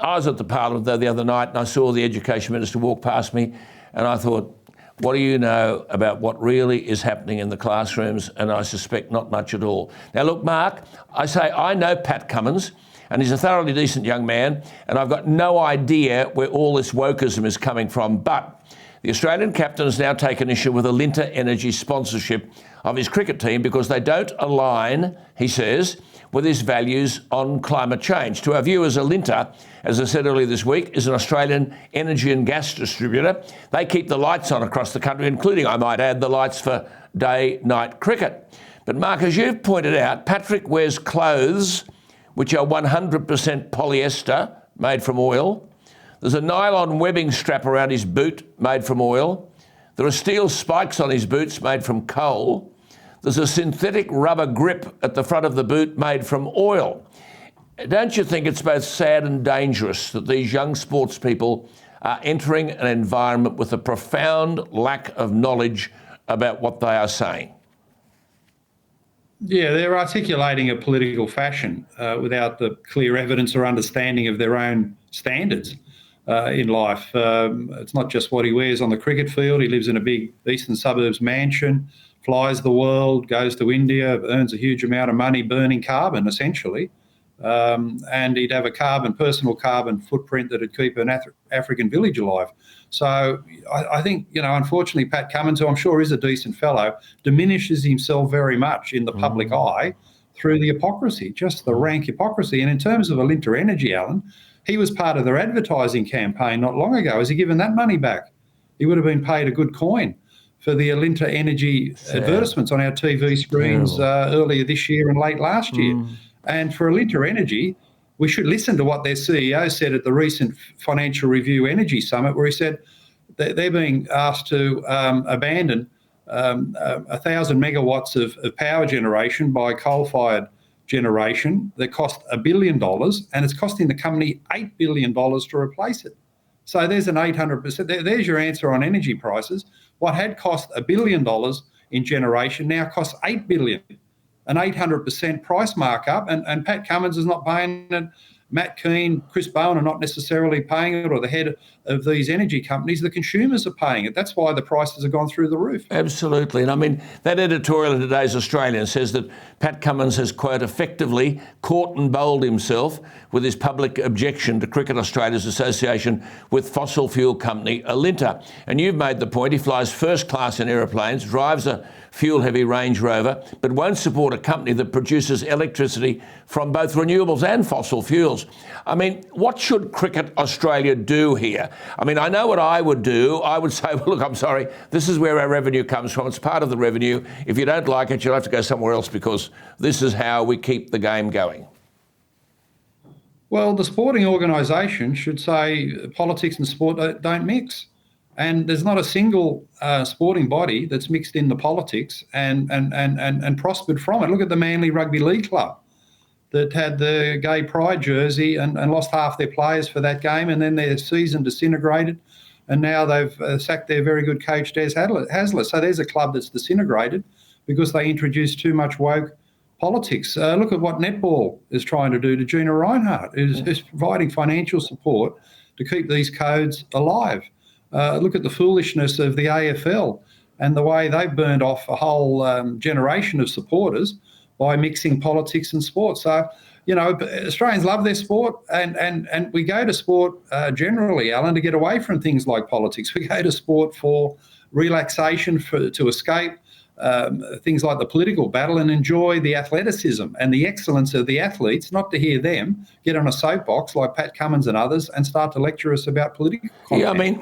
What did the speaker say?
I was at the Parliament the other night and I saw the Education Minister walk past me and I thought, what do you know about what really is happening in the classrooms? And I suspect not much at all. Now, look, Mark, I know Pat Cummins, and he's a thoroughly decent young man, and I've got no idea where all this wokeism is coming from. But the Australian captain has now taken issue with Alinta Energy sponsorship of his cricket team because they don't align, he says, with his values on climate change. To our viewers, Alinta, as I said earlier this week, is an Australian energy and gas distributor. They keep the lights on across the country, including, I might add, the lights for day-night cricket. But Mark, as you've pointed out, Patrick wears clothes which are 100% polyester, made from oil. There's a nylon webbing strap around his boot, made from oil. There are steel spikes on his boots, made from coal. There's a synthetic rubber grip at the front of the boot made from oil. Don't you think it's both sad and dangerous that these young sports people are entering an environment with a profound lack of knowledge about what they are saying? Yeah, they're articulating a political fashion without the clear evidence or understanding of their own standards in life. It's not just what he wears on the cricket field. He lives in a big Eastern Suburbs mansion, flies the world, goes to India, earns a huge amount of money burning carbon, essentially. And he'd have a personal carbon footprint that'd keep an African village alive. So I think, unfortunately, Pat Cummins, who I'm sure is a decent fellow, diminishes himself very much in the public eye through the hypocrisy, just the rank hypocrisy. And in terms of Alinta Energy, Alan, he was part of their advertising campaign not long ago. Has he given that money back? He would have been paid a good coin for the Alinta Energy advertisements on our TV screens earlier this year and late last year. And for Alinta Energy, we should listen to what their CEO said at the recent Financial Review Energy Summit, where he said they're being asked to abandon 1,000 megawatts of power generation by coal-fired generation that cost $1 billion, and it's costing the company $8 billion to replace it. So there's an 800%. There's your answer on energy prices. What had cost $1 billion in generation now costs $8 billion. An 800% price markup, and Pat Cummins is not paying it. Matt Keane, Chris Bowen are not necessarily paying it, or the head of these energy companies. The consumers are paying it. That's why the prices have gone through the roof. Absolutely. And I mean, that editorial in today's Australian says that Pat Cummins has, quote, effectively caught and bowled himself with his public objection to Cricket Australia's association with fossil fuel company Alinta. And you've made the point, he flies first class in aeroplanes, drives a fuel-heavy Range Rover, but won't support a company that produces electricity from both renewables and fossil fuels. I mean, what should Cricket Australia do here? I mean, I know what I would do. I would say, well, look, I'm sorry, this is where our revenue comes from. It's part of the revenue. If you don't like it, you'll have to go somewhere else because this is how we keep the game going. Well, the sporting organisation should say politics and sport don't mix. And there's not a single sporting body that's mixed in the politics and prospered from it. Look at the Manly Rugby League Club that had the gay pride jersey and lost half their players for that game, and then their season disintegrated, and now they've sacked their very good coach, Des Hasler. So there's a club that's disintegrated because they introduced too much woke politics. Look at what netball is trying to do to Gina Reinhardt, who's providing financial support to keep these codes alive. Look at the foolishness of the AFL and the way they've burned off a whole generation of supporters by mixing politics and sport. So, Australians love their sport, and we go to sport generally, Alan, to get away from things like politics. We go to sport for relaxation, to escape things like the political battle and enjoy the athleticism and the excellence of the athletes, not to hear them get on a soapbox like Pat Cummins and others and start to lecture us about political content. Yeah, I mean,